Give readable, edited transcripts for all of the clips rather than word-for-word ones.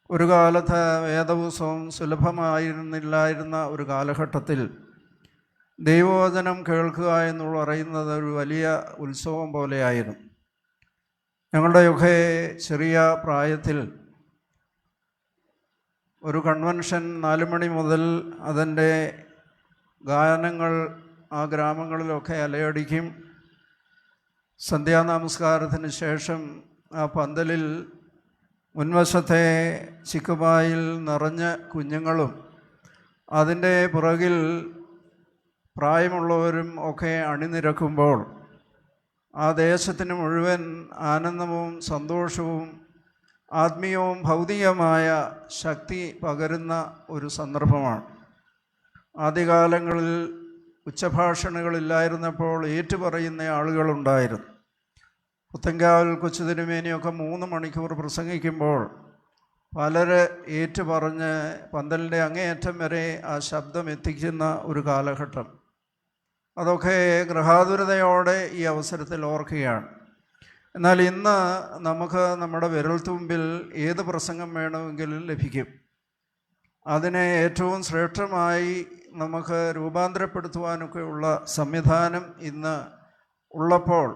ഒരു കാലത്ത് വേദപുസ്തകം സുലഭമായിരുന്നില്ലായിരുന്ന ഒരു കാലഘട്ടത്തിൽ ദൈവവചനം കേൾക്കുക എന്ന് പറയുന്നത് ഒരു വലിയ ഉത്സവം പോലെയായിരുന്നു. ഞങ്ങളുടെയൊക്കെ ചെറിയ പ്രായത്തിൽ ഒരു കൺവെൻഷൻ 4 മണി മുതൽ അതിൻ്റെ ഗാനങ്ങൾ ആ ഗ്രാമങ്ങളിലൊക്കെ അലയടിക്കും. സന്ധ്യാനമസ്കാരത്തിന് ശേഷം ആ പന്തലിൽ മുൻവശത്തെ ചിക്കുപായിൽ നിറഞ്ഞ കുഞ്ഞുങ്ങളും അതിൻ്റെ പുറകിൽ പ്രായമുള്ളവരും ഒക്കെ അണിനിരക്കുമ്പോൾ ആ ദേശത്തിന് മുഴുവൻ ആനന്ദവും സന്തോഷവും ആത്മീയവും ഭൗതികമായ ശക്തി പകരുന്ന ഒരു സന്ദർഭമാണ്. ആദ്യകാലങ്ങളിൽ ഉച്ചഭാഷണങ്ങളില്ലായിരുന്നപ്പോൾ ഏറ്റുപറയുന്ന ആളുകളുണ്ടായിരുന്നു. പുത്തൻകാവിൽ കൊച്ചുതിരുമേനിയൊക്കെ 3 മണിക്കൂർ പ്രസംഗിക്കുമ്പോൾ പലര് ഏറ്റുപറഞ്ഞ് പന്തലിൻ്റെ അങ്ങേയറ്റം വരെ ആ ശബ്ദം എത്തിക്കുന്ന ഒരു കാലഘട്ടം. അതൊക്കെ ഗൃഹാതുരതയോടെ ഈ അവസരത്തിൽ ഓർക്കുകയാണ്. എന്നാൽ ഇന്ന് നമുക്ക് നമ്മുടെ വിരൽത്തുമ്പിൽ ഏത് പ്രസംഗം വേണമെങ്കിലും ലഭിക്കും. അതിനെ ഏറ്റവും ശ്രേഷ്ഠമായി നമുക്ക് രൂപാന്തരപ്പെടുത്തുവാനൊക്കെയുള്ള സംവിധാനം ഇന്ന് ഉള്ളപ്പോൾ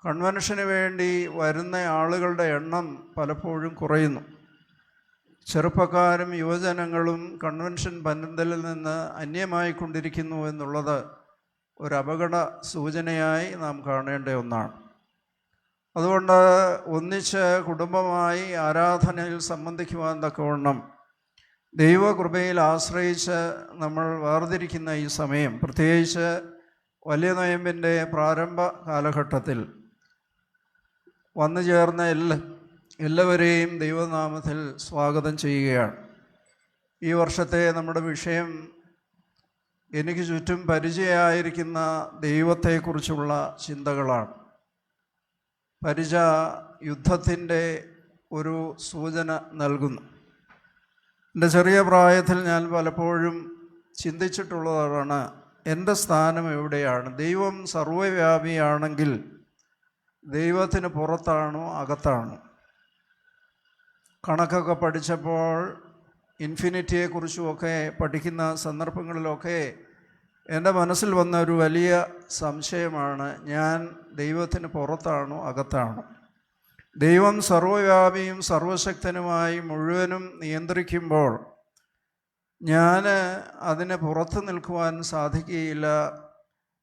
കൺവെൻഷന് വേണ്ടി വരുന്ന ആളുകളുടെ എണ്ണം പലപ്പോഴും കുറയുന്നു. ചെറുപ്പക്കാരും യുവജനങ്ങളും കൺവെൻഷൻ പന്തലിൽ നിന്ന് അന്യമായിക്കൊണ്ടിരിക്കുന്നു എന്നുള്ളത് ഒരു അപകട സൂചനയായി നാം കാണേണ്ട ഒന്നാണ്. അതുകൊണ്ട് ഒന്നിച്ച് കുടുംബമായി ആരാധനയിൽ സംബന്ധിക്കുവാൻ തക്കവണ്ണം ദൈവകൃപയിൽ ആശ്രയിച്ച് നമ്മൾ വേർതിരിക്കുന്ന ഈ സമയം, പ്രത്യേകിച്ച് വലിയ നോയമ്പിൻ്റെ പ്രാരംഭ കാലഘട്ടത്തിൽ വന്നു ചേർന്ന എല്ലാവരെയും ദൈവനാമത്തിൽ സ്വാഗതം ചെയ്യുകയാണ്. ഈ വർഷത്തെ നമ്മുടെ വിഷയം എനിക്ക് ചുറ്റും പരിചയമായിരിക്കുന്ന ദൈവത്തെക്കുറിച്ചുള്ള ചിന്തകളാണ്. പരിച യുദ്ധത്തിൻ്റെ ഒരു സൂചന നൽകുന്നു. എൻ്റെ ചെറിയ പ്രായത്തിൽ ഞാൻ പലപ്പോഴും ചിന്തിച്ചിട്ടുള്ളതാണ്, എൻ്റെ സ്ഥാനം എവിടെയാണ്? ദൈവം സർവ്വവ്യാപിയാണെങ്കിൽ ദൈവത്തിന് പുറത്താണോ അകത്താണോ? കണക്കൊക്കെ പഠിച്ചപ്പോൾ ഇൻഫിനിറ്റിയെക്കുറിച്ചുമൊക്കെ പഠിക്കുന്ന സന്ദർഭങ്ങളിലൊക്കെ എൻ്റെ മനസ്സിൽ വന്ന ഒരു വലിയ സംശയമാണ്, ഞാൻ ദൈവത്തിന് പുറത്താണോ അകത്താണോ? ദൈവം സർവ്വവ്യാപിയും സർവശക്തനുമായി മുഴുവനും നിയന്ത്രിക്കുമ്പോൾ ഞാൻ അതിന് പുറത്ത് നിൽക്കുവാൻ സാധിക്കുകയില്ല.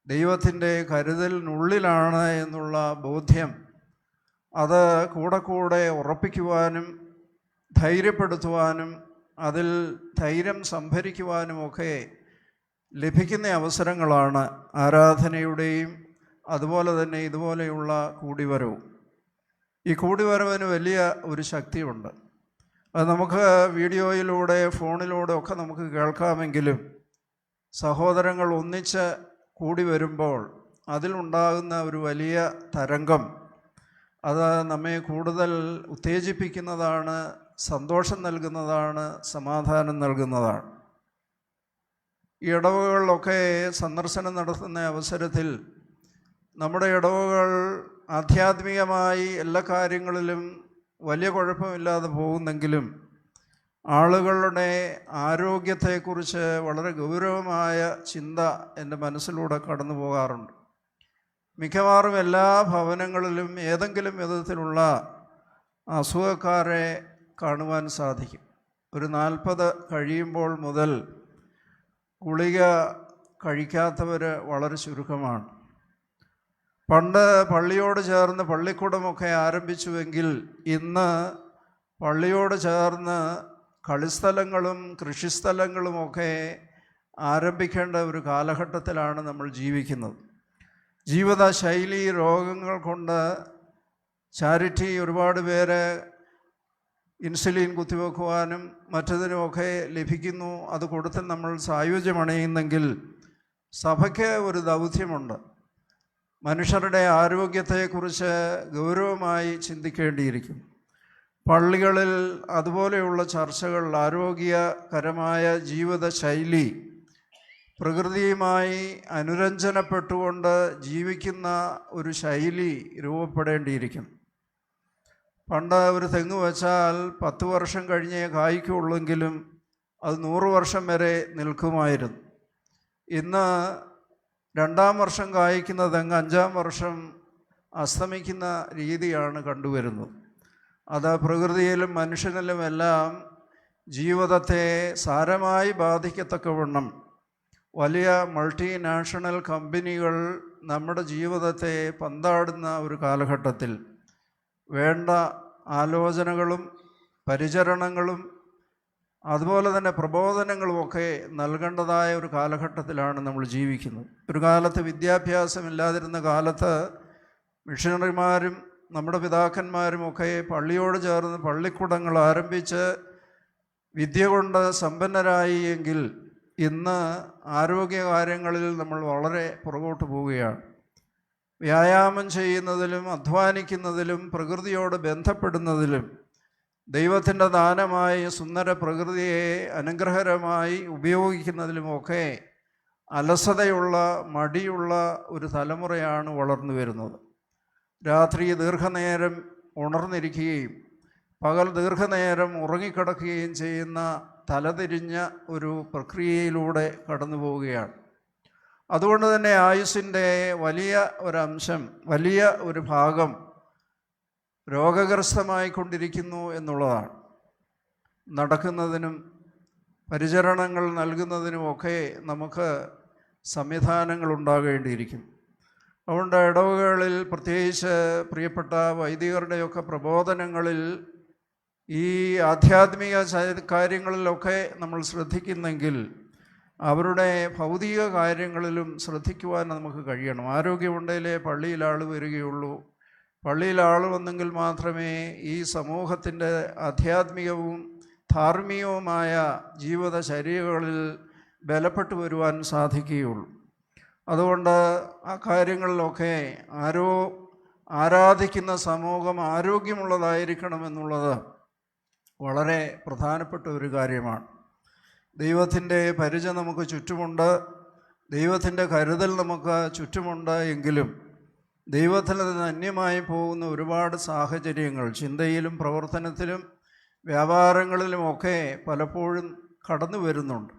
ദൈവത്തിൻ്റെ കരുതലിനുള്ളിലാണ് എന്നുള്ള ബോധ്യം അത് കൂടെ ഉറപ്പിക്കുവാനും ധൈര്യപ്പെടുത്തുവാനും അതിൽ ധൈര്യം സംഭരിക്കുവാനുമൊക്കെ ലഭിക്കുന്ന അവസരങ്ങളാണ് ആരാധനയുടെയും അതുപോലെ തന്നെ ഇതുപോലെയുള്ള കൂടിവരവും. ഈ കൂടിവരവിന് വലിയ ഒരു ശക്തിയുണ്ട്. അത് നമുക്ക് വീഡിയോയിലൂടെ ഫോണിലൂടെ ഒക്കെ നമുക്ക് കേൾക്കാമെങ്കിലും സഹോദരങ്ങൾ ഒന്നിച്ച് കൂടി വരുമ്പോൾ അതിലുണ്ടാകുന്ന ഒരു വലിയ തരംഗം അത് നമ്മെ കൂടുതൽ ഉത്തേജിപ്പിക്കുന്നതാണ്, സന്തോഷം നൽകുന്നതാണ്, സമാധാനം നൽകുന്നതാണ്. ഈ ഇടവകളിലൊക്കെ സന്ദർശനം നടത്തുന്ന അവസരത്തിൽ നമ്മുടെ ഇടവകൾ ആധ്യാത്മികമായി എല്ലാ കാര്യങ്ങളിലും വലിയ കുഴപ്പമില്ലാതെ പോകുന്നെങ്കിലും ആളുകളുടെ ആരോഗ്യത്തെക്കുറിച്ച് വളരെ ഗൗരവമായ ചിന്ത എൻ്റെ മനസ്സിലൂടെ കടന്നു പോകാറുണ്ട്. മിക്കവാറും എല്ലാ ഭവനങ്ങളിലും ഏതെങ്കിലും വിധത്തിലുള്ള അസുഖക്കാരെ കാണുവാൻ സാധിക്കും. ഒരു 40 കഴിയുമ്പോൾ മുതൽ ഗുളിക കഴിക്കാത്തവർ വളരെ ചുരുക്കമാണ്. പണ്ട് പള്ളിയോട് ചേർന്ന് പള്ളിക്കൂടമൊക്കെ ആരംഭിച്ചുവെങ്കിൽ ഇന്ന് പള്ളിയോട് ചേർന്ന് കളിസ്ഥലങ്ങളും കൃഷിസ്ഥലങ്ങളുമൊക്കെ ആരംഭിക്കേണ്ട ഒരു കാലഘട്ടത്തിലാണ് നമ്മൾ ജീവിക്കുന്നത്. ജീവിതശൈലി രോഗങ്ങൾ കൊണ്ട് ചാരിറ്റി ഒരുപാട് പേര് ഇൻസുലിൻ കുത്തിവെക്കുവാനും മറ്റതിനുമൊക്കെ ലഭിക്കുന്നു. അത് കൊടുത്ത് നമ്മൾ സായുജ്യമണയുന്നെങ്കിൽ സഭയ്ക്ക് ഒരു ദൗത്യമുണ്ട്. മനുഷ്യരുടെ ആരോഗ്യത്തെക്കുറിച്ച് ഗൗരവമായി ചിന്തിക്കേണ്ടിയിരിക്കും. പള്ളികളിൽ അതുപോലെയുള്ള ചർച്ചകൾ, ആരോഗ്യകരമായ ജീവിതശൈലി, പ്രകൃതിയുമായി അനുരഞ്ജനപ്പെട്ടുകൊണ്ട് ജീവിക്കുന്ന ഒരു ശൈലി രൂപപ്പെടേണ്ടിയിരിക്കും. പണ്ട് ഒരു തെങ്ങ് വെച്ചാൽ 10 വർഷം കഴിഞ്ഞേ കായ്ക്കുള്ളെങ്കിലും അത് 100 വർഷം വരെ നിൽക്കുമായിരുന്നു. ഇന്ന് 2-ാം വർഷം കായ്ക്കുന്ന തെങ്ങ് 5-ാം വർഷം അസ്തമിക്കുന്ന രീതിയാണ് കണ്ടുവരുന്നത്. അത് പ്രകൃതിയിലും മനുഷ്യനിലുമെല്ലാം ജീവിതത്തെ സാരമായി ബാധിക്കത്തക്കവണ്ണം വലിയ മൾട്ടിനാഷണൽ കമ്പനികൾ നമ്മുടെ ജീവിതത്തെ പന്താടുന്ന ഒരു കാലഘട്ടത്തിൽ വേണ്ട ആലോചനകളും പരിചരണങ്ങളും അതുപോലെ തന്നെ പ്രബോധനങ്ങളുമൊക്കെ നൽകേണ്ടതായ ഒരു കാലഘട്ടത്തിലാണ് നമ്മൾ ജീവിക്കുന്നത്. ഒരു കാലത്ത് വിദ്യാഭ്യാസമില്ലാതിരുന്ന കാലത്ത് മിഷണറിമാരും നമ്മുടെ പിതാക്കന്മാരുമൊക്കെ പള്ളിയോട് ചേർന്ന് പള്ളിക്കൂടങ്ങൾ ആരംഭിച്ച് വിദ്യ കൊണ്ട് സമ്പന്നരായി എങ്കിൽ ഇന്ന് ആരോഗ്യകാര്യങ്ങളിൽ നമ്മൾ വളരെ പുറകോട്ട് പോവുകയാണ്. വ്യായാമം ചെയ്യുന്നതിലും അധ്വാനിക്കുന്നതിലും പ്രകൃതിയോട് ബന്ധപ്പെടുന്നതിലും ദൈവത്തിൻ്റെ ദാനമായി സുന്ദര പ്രകൃതിയെ അനുഗ്രഹകരമായി ഉപയോഗിക്കുന്നതിലുമൊക്കെ അലസതയുള്ള മടിയുള്ള ഒരു തലമുറയാണ് വളർന്നു വരുന്നത്. രാത്രി ദീർഘനേരം ഉണർന്നിരിക്കുകയും പകൽ ദീർഘനേരം ഉറങ്ങിക്കിടക്കുകയും ചെയ്യുന്ന തലതിരിഞ്ഞ ഒരു പ്രക്രിയയിലൂടെ കടന്നു പോവുകയാണ്. അതുകൊണ്ട് തന്നെ ആയുസ്സിൻ്റെ വലിയ ഒരംശം, വലിയ ഒരു ഭാഗം രോഗഗ്രസ്തമായിക്കൊണ്ടിരിക്കുന്നു എന്നുള്ളതാണ്. നടക്കുന്നതിനും പരിചരണങ്ങൾ നൽകുന്നതിനുമൊക്കെ നമുക്ക് സംവിധാനങ്ങൾ ഉണ്ടാകേണ്ടിയിരിക്കും. അതുകൊണ്ട് ഇടവകളിൽ പ്രത്യേകിച്ച് പ്രിയപ്പെട്ട വൈദികരുടെയൊക്കെ പ്രബോധനങ്ങളിൽ ഈ ആധ്യാത്മിക കാര്യങ്ങളിലൊക്കെ നമ്മൾ ശ്രദ്ധിക്കുന്നെങ്കിൽ അവരുടെ ഭൗതിക കാര്യങ്ങളിലും ശ്രദ്ധിക്കുവാൻ നമുക്ക് കഴിയണം. ആരോഗ്യമുണ്ടെങ്കിലേ പള്ളിയിൽ ആൾ വരികയുള്ളൂ. പള്ളിയിൽ ആൾ വന്നെങ്കിൽ മാത്രമേ ഈ സമൂഹത്തിൻ്റെ ആധ്യാത്മികവും ധാർമ്മികവുമായ ജീവിതചര്യകളിൽ ബലപ്പെട്ടു വരുവാൻ സാധിക്കുകയുള്ളൂ. അതുകൊണ്ട് ആ കാര്യങ്ങളിലൊക്കെ ആരാധിക്കുന്ന സമൂഹം ആരോഗ്യമുള്ളതായിരിക്കണമെന്നുള്ളത് വളരെ പ്രധാനപ്പെട്ട ഒരു കാര്യമാണ്. ദൈവത്തിൻ്റെ പരിച നമുക്ക് ചുറ്റുമുണ്ട്, ദൈവത്തിൻ്റെ കരുതൽ നമുക്ക് ചുറ്റുമുണ്ട്. എങ്കിലും ദൈവത്തിൽ നിന്ന് അന്യമായി പോകുന്ന ഒരുപാട് സാഹചര്യങ്ങൾ ചിന്തയിലും പ്രവർത്തനത്തിലും വ്യാപാരങ്ങളിലുമൊക്കെ പലപ്പോഴും കടന്നു വരുന്നുണ്ട്.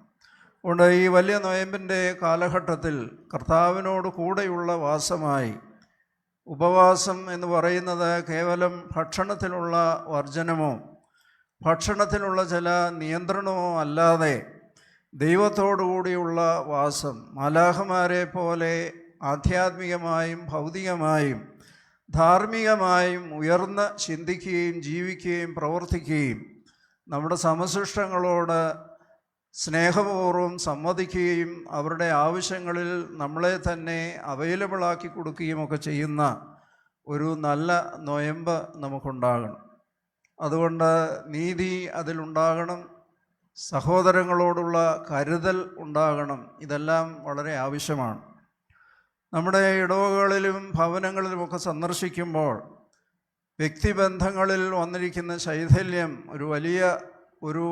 അതുകൊണ്ട് ഈ വലിയ നൊയമ്പിൻ്റെ കാലഘട്ടത്തിൽ കർത്താവിനോട് കൂടെയുള്ള വാസമായി, ഉപവാസം എന്ന് പറയുന്നത് കേവലം ഭക്ഷണത്തിലുള്ള വർജനമോ ഭക്ഷണത്തിനുള്ള ചില നിയന്ത്രണമോ അല്ലാതെ ദൈവത്തോടുകൂടിയുള്ള വാസം, മാലാഖമാരെ പോലെ ആധ്യാത്മികമായും ഭൗതികമായും ധാർമ്മികമായും ഉയർന്ന് ചിന്തിക്കുകയും ജീവിക്കുകയും പ്രവർത്തിക്കുകയും നമ്മുടെ സമസൃഷ്ടങ്ങളോട് സ്നേഹപൂർവ്വം സമ്മതിക്കുകയും അവരുടെ ആവശ്യങ്ങളിൽ നമ്മളെ തന്നെ അവൈലബിളാക്കി കൊടുക്കുകയും ഒക്കെ ചെയ്യുന്ന ഒരു നല്ല നൊയമ്പ് നമുക്കുണ്ടാകണം. അതുകൊണ്ട് നീതി അതിലുണ്ടാകണം, സഹോദരങ്ങളോടുള്ള കരുതൽ ഉണ്ടാകണം. ഇതെല്ലാം വളരെ ആവശ്യമാണ്. നമ്മുടെ ഇടവകളിലും ഭവനങ്ങളിലുമൊക്കെ സന്ദർശിക്കുമ്പോൾ വ്യക്തിബന്ധങ്ങളിൽ വന്നിരിക്കുന്ന ശൈഥല്യം ഒരു വലിയ ഒരു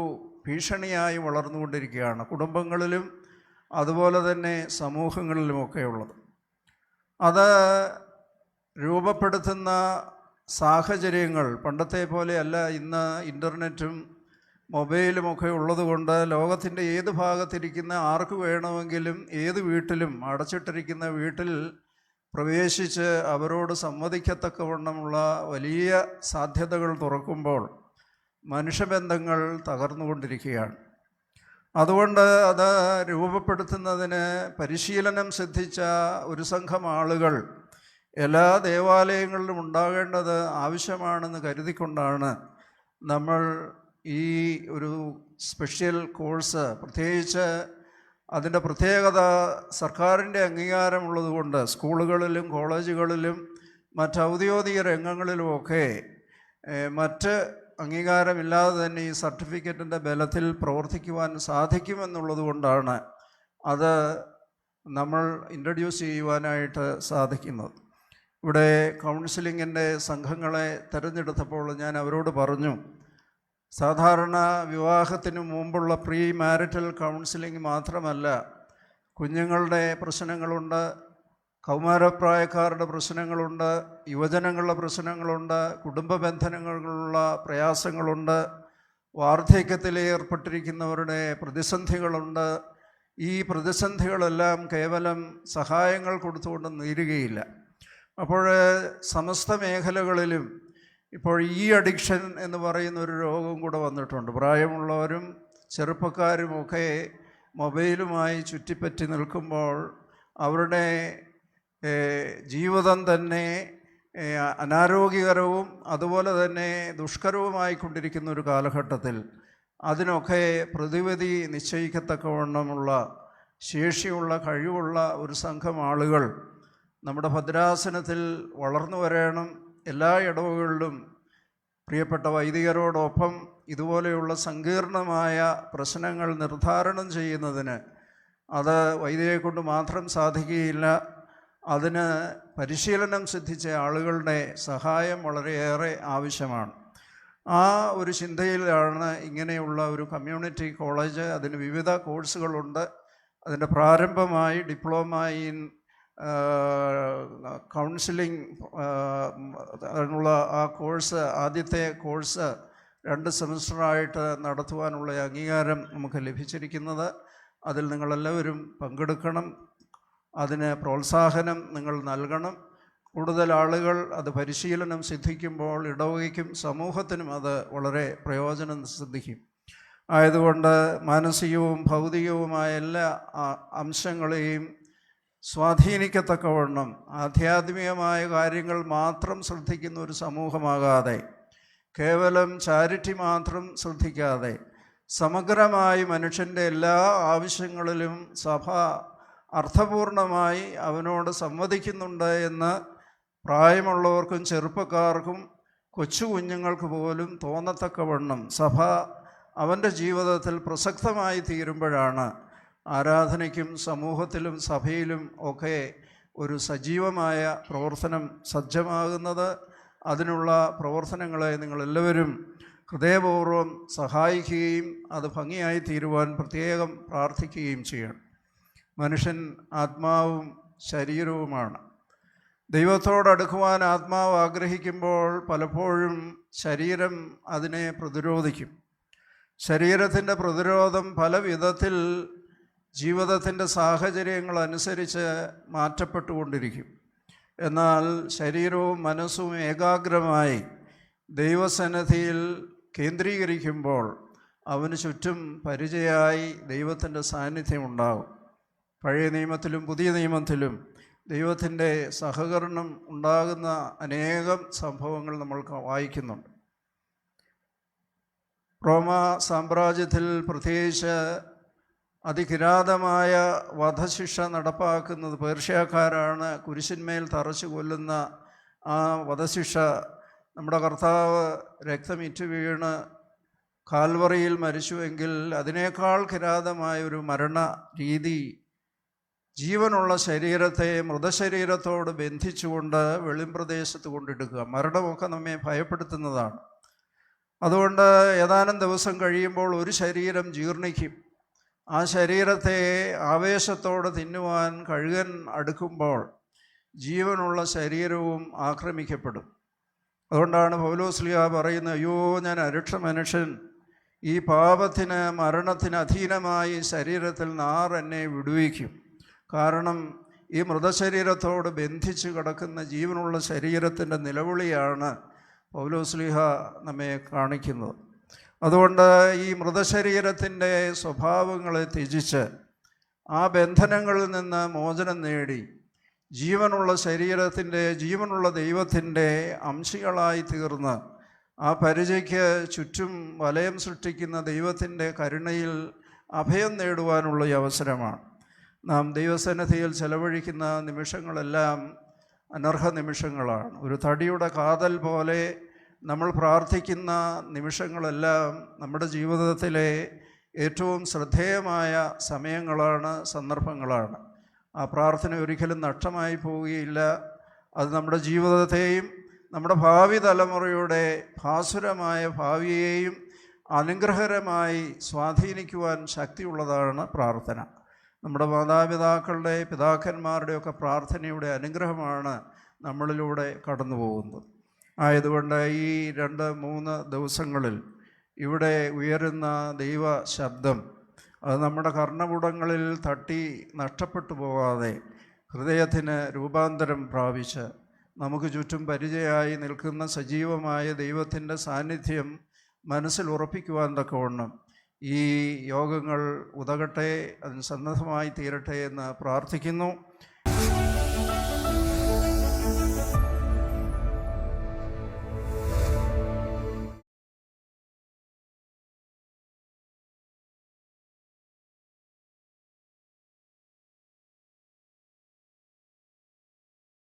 ഭീഷണിയായി വളർന്നുകൊണ്ടിരിക്കുകയാണ്. കുടുംബങ്ങളിലും അതുപോലെ തന്നെ സമൂഹങ്ങളിലുമൊക്കെ ഉള്ളത്. അത് രൂപപ്പെടുത്തുന്ന സാഹചര്യങ്ങൾ പണ്ടത്തെ പോലെയല്ല. ഇന്ന് ഇൻ്റർനെറ്റും മൊബൈലുമൊക്കെ ഉള്ളതുകൊണ്ട് ലോകത്തിൻ്റെ ഏത് ഭാഗത്തിരിക്കുന്ന ആർക്ക് വേണമെങ്കിലും ഏത് വീട്ടിലും അടച്ചിട്ടിരിക്കുന്ന വീട്ടിൽ പ്രവേശിച്ച് അവരോട് സംവദിക്കത്തക്കവണ്ണമുള്ള വലിയ സാധ്യതകൾ തുറക്കുമ്പോൾ മനുഷ്യബന്ധങ്ങൾ തകർന്നുകൊണ്ടിരിക്കുകയാണ്. അതുകൊണ്ട് അത് രൂപപ്പെടുത്തുന്നതിന് പരിശീലനം സിദ്ധിച്ച ഒരു സംഘം ആളുകൾ എല്ലാ ദേവാലയങ്ങളിലും ഉണ്ടാകേണ്ടത് ആവശ്യമാണെന്ന് കരുതിക്കൊണ്ടാണ് നമ്മൾ ഈ ഒരു സ്പെഷ്യൽ കോഴ്സ്, പ്രത്യേകിച്ച് അതിൻ്റെ പ്രത്യേകത സർക്കാരിൻ്റെ അംഗീകാരമുള്ളതുകൊണ്ട് സ്കൂളുകളിലും കോളേജുകളിലും മറ്റ് ഔദ്യോഗിക രംഗങ്ങളിലുമൊക്കെ മറ്റ് അംഗീകാരമില്ലാതെ തന്നെ ഈ സർട്ടിഫിക്കറ്റിൻ്റെ ബലത്തിൽ പ്രവർത്തിക്കുവാൻ സാധിക്കുമെന്നുള്ളത് കൊണ്ടാണ് അത് നമ്മൾ ഇൻട്രൊഡ്യൂസ് ചെയ്യുവാനായിട്ട് സാധിക്കുന്നത്. ഇവിടെ കൗൺസിലിങ്ങിൻ്റെ സംഘങ്ങളെ തിരഞ്ഞെടുത്തപ്പോൾ ഞാൻ അവരോട് പറഞ്ഞു, സാധാരണ വിവാഹത്തിന് മുമ്പുള്ള പ്രീ മാരിറ്റൽ കൗൺസിലിംഗ് മാത്രമല്ല, കുഞ്ഞുങ്ങളുടെ പ്രശ്നങ്ങളുണ്ട്, കൗമാരപ്രായക്കാരുടെ പ്രശ്നങ്ങളുണ്ട്, യുവജനങ്ങളുടെ പ്രശ്നങ്ങളുണ്ട്, കുടുംബ ബന്ധനങ്ങളിലുള്ള പ്രയാസങ്ങളുണ്ട്, വാർദ്ധക്യത്തിൽ ഏർപ്പെട്ടിരിക്കുന്നവരുടെ പ്രതിസന്ധികളുണ്ട്. ഈ പ്രതിസന്ധികളെല്ലാം കേവലം സഹായങ്ങൾ കൊടുത്തുകൊണ്ട് തീരുകയില്ല. അപ്പോൾ സമസ്ത മേഖലകളിലും ഇപ്പോൾ ഈ അഡിക്ഷൻ എന്ന് പറയുന്ന ഒരു രോഗം കൂടെ വന്നിട്ടുണ്ട്. പ്രായമുള്ളവരും ചെറുപ്പക്കാരുമൊക്കെ മൊബൈലുമായി ചുറ്റിപ്പറ്റി നിൽക്കുമ്പോൾ അവരുടെ ജീവിതം തന്നെ അനാരോഗ്യകരവും അതുപോലെ തന്നെ ദുഷ്കരവുമായിക്കൊണ്ടിരിക്കുന്ന ഒരു കാലഘട്ടത്തിൽ അതിനൊക്കെ പ്രതിവിധി നിശ്ചയിക്കത്തക്കവണ്ണമുള്ള ശേഷിയുള്ള കഴിവുള്ള ഒരു സംഘം ആളുകൾ നമ്മുടെ ഭദ്രാസനത്തിൽ വളർന്നു വരണം. എല്ലാ ഇടവുകളിലും പ്രിയപ്പെട്ട വൈദികരോടൊപ്പം ഇതുപോലെയുള്ള സങ്കീർണമായ പ്രശ്നങ്ങൾ നിർദ്ധാരണം ചെയ്യുന്നതിന് അത് വൈദികരെ കൊണ്ട് മാത്രം സാധിക്കുകയില്ല. അതിന് പരിശീലനം സിദ്ധിച്ച ആളുകളുടെ സഹായം വളരെയേറെ ആവശ്യമാണ്. ആ ഒരു ചിന്തയിലാണ് ഇങ്ങനെയുള്ള ഒരു കമ്മ്യൂണിറ്റി കോളേജ്. അതിന് വിവിധ കോഴ്സുകളുണ്ട്. അതിൻ്റെ പ്രാരംഭമായി ഡിപ്ലോമ ഇൻ കൗൺസിലിംഗ് അതിനുള്ള ആ കോഴ്സ്, ആദ്യത്തെ കോഴ്സ് 2 സെമസ്റ്ററായിട്ട് നടത്തുവാനുള്ള അംഗീകാരം നമുക്ക് ലഭിച്ചിരിക്കുന്നത്. അതിൽ നിങ്ങളെല്ലാവരും പങ്കെടുക്കണം. അതിന് പ്രോത്സാഹനം നിങ്ങൾ നൽകണം. കൂടുതൽ ആളുകൾ അത് പരിശീലനം സിദ്ധിക്കുമ്പോൾ ഇടവകയ്ക്കും സമൂഹത്തിനും അത് വളരെ പ്രയോജനം സിദ്ധിക്കും. ആയതുകൊണ്ട് മാനസികവും ഭൗതികവുമായ എല്ലാ അംശങ്ങളെയും സ്വാധീനിക്കത്തക്കവണ്ണം ആധ്യാത്മികമായ കാര്യങ്ങൾ മാത്രം ശ്രദ്ധിക്കുന്ന ഒരു സമൂഹമാകാതെ, കേവലം ചാരിറ്റി മാത്രം ശ്രദ്ധിക്കാതെ, സമഗ്രമായി മനുഷ്യൻ്റെ എല്ലാ ആവശ്യങ്ങളിലും സഭ അർത്ഥപൂർണമായി അവനോട് സംവദിക്കുന്നുണ്ട് എന്ന് പ്രായമുള്ളവർക്കും ചെറുപ്പക്കാർക്കും കൊച്ചു കുഞ്ഞുങ്ങൾക്ക് പോലും തോന്നത്തക്കവണ്ണം സഭ അവൻ്റെ ജീവിതത്തിൽ പ്രസക്തമായി തീരുമ്പോഴാണ് ആരാധനയ്ക്കും സമൂഹത്തിലും സഭയിലും ഒക്കെ ഒരു സജീവമായ പ്രവർത്തനം സജ്ജമാകുന്നത്. അതിനുള്ള പ്രവർത്തനങ്ങളെ നിങ്ങളെല്ലാവരും ഹൃദയപൂർവ്വം സഹായിക്കുകയും അത് ഭംഗിയായി തീരുവാൻ പ്രത്യേകം പ്രാർത്ഥിക്കുകയും ചെയ്യണം. മനുഷ്യൻ ആത്മാവും ശരീരവുമാണ്. ദൈവത്തോടടുക്കുവാൻ ആത്മാവ് ആഗ്രഹിക്കുമ്പോൾ പലപ്പോഴും ശരീരം അതിനെ പ്രതിരോധിക്കും. ശരീരത്തിൻ്റെ പ്രതിരോധം പല വിധത്തിൽ ജീവിതത്തിൻ്റെ സാഹചര്യങ്ങളനുസരിച്ച് മാറ്റപ്പെട്ടുകൊണ്ടിരിക്കും. എന്നാൽ ശരീരവും മനസ്സും ഏകാഗ്രമായി ദൈവസന്നിധിയിൽ കേന്ദ്രീകരിക്കുമ്പോൾ അവന് ചുറ്റും പരിചയമായി ദൈവത്തിൻ്റെ സാന്നിധ്യം ഉണ്ടാകും. പഴയ നിയമത്തിലും പുതിയ നിയമത്തിലും ദൈവത്തിൻ്റെ സഹകരണം ഉണ്ടാകുന്ന അനേകം സംഭവങ്ങൾ നമ്മൾ വായിക്കുന്നുണ്ട്. റോമ സാമ്രാജ്യത്തിൽ പ്രത്യേകിച്ച് അതികിരാതമായ വധശിക്ഷ നടപ്പാക്കുന്നത് പേർഷ്യക്കാരാണ്. കുരിശിന്മേൽ തറച്ചു കൊല്ലുന്ന ആ വധശിക്ഷ നമ്മുടെ കർത്താവ് രക്തമിറ്റ് വീണ് കാൽവറിയിൽ മരിച്ചുവെങ്കിൽ അതിനേക്കാൾ കിരാതമായ ഒരു മരണ രീതി ജീവനുള്ള ശരീരത്തെ മൃതശരീരത്തോട് ബന്ധിച്ചുകൊണ്ട് വെളിമ്പ്രദേശത്ത് കൊണ്ടിടുക. മരണമൊക്കെ നമ്മെ ഭയപ്പെടുത്തുന്നതാണ്. അതുകൊണ്ട് ഏതാനും ദിവസം കഴിയുമ്പോൾ ഒരു ശരീരം ജീർണിക്കും. ആ ശരീരത്തെ ആവേശത്തോടെ തിന്നുവാൻ കഴുകൻ അടുക്കുമ്പോൾ ജീവനുള്ള ശരീരവും ആക്രമിക്കപ്പെടും. അതുകൊണ്ടാണ് പൗലോസ്ലീഹ പറയുന്നത്, അയ്യോ ഞാൻ അരുക്ഷ മനുഷ്യൻ, ഈ പാപത്തിന് മരണത്തിന് അധീനമായി ശരീരത്തിൽ നാർ എന്നെ വിടുവിക്കും. കാരണം ഈ മൃതശരീരത്തോട് ബന്ധിച്ച് കിടക്കുന്ന ജീവനുള്ള ശരീരത്തിൻ്റെ നിലവിളിയാണ് പൗലോസ്ലീഹ നമ്മെ കാണിക്കുന്നത്. അതുകൊണ്ട് ഈ മൃതശരീരത്തിൻ്റെ സ്വഭാവങ്ങളെ ത്യജിച്ച് ആ ബന്ധനങ്ങളിൽ നിന്ന് മോചനം നേടി ജീവനുള്ള ശരീരത്തിൻ്റെ ജീവനുള്ള ദൈവത്തിൻ്റെ അംശികളായി തീർന്ന് ആ പരിചയ്ക്ക് ചുറ്റും വലയം സൃഷ്ടിക്കുന്ന ദൈവത്തിൻ്റെ കരുണയിൽ അഭയം നേടുവാനുള്ള ഈ അവസരമാണ്. നാം ദൈവസന്നിധിയിൽ ചെലവഴിക്കുന്ന നിമിഷങ്ങളെല്ലാം അനർഹ നിമിഷങ്ങളാണ്. ഒരു തടിയുടെ കാതൽ പോലെ നമ്മൾ പ്രാർത്ഥിക്കുന്ന നിമിഷങ്ങളെല്ലാം നമ്മുടെ ജീവിതത്തിലെ ഏറ്റവും ശ്രദ്ധേയമായ സമയങ്ങളാണ്, സന്ദർഭങ്ങളാണ്. ആ പ്രാർത്ഥന ഒരിക്കലും നഷ്ടമായി പോവുകയില്ല. അത് നമ്മുടെ ജീവിതത്തെയും നമ്മുടെ ഭാവി തലമുറയുടെ ഭാസുരമായ ഭാവിയെയും അനുഗ്രഹകരമായി സ്വാധീനിക്കുവാൻ ശക്തിയുള്ളതാണ് പ്രാർത്ഥന. നമ്മുടെ മാതാപിതാക്കളുടെ പിതാക്കന്മാരുടെയൊക്കെ പ്രാർത്ഥനയുടെ അനുഗ്രഹമാണ് നമ്മളിലൂടെ കടന്നു പോകുന്നത്. ആയതുകൊണ്ട് ഈ 2-3 ദിവസങ്ങളിൽ ഇവിടെ ഉയരുന്ന ദൈവ ശബ്ദം അത് നമ്മുടെ കർണപുടങ്ങളിൽ തട്ടി നഷ്ടപ്പെട്ടു പോകാതെ ഹൃദയത്തിന് രൂപാന്തരം പ്രാപിച്ച് നമുക്ക് ചുറ്റും പരിചയമായി നിൽക്കുന്ന സജീവമായ ദൈവത്തിൻ്റെ സാന്നിധ്യം മനസ്സിൽ ഉറപ്പിക്കുവാൻ തക്കവണ്ണം ഈ യോഗങ്ങൾ ഉതകട്ടെ, അതിന് സന്നദ്ധമായി തീരട്ടെ എന്ന് പ്രാർത്ഥിക്കുന്നു.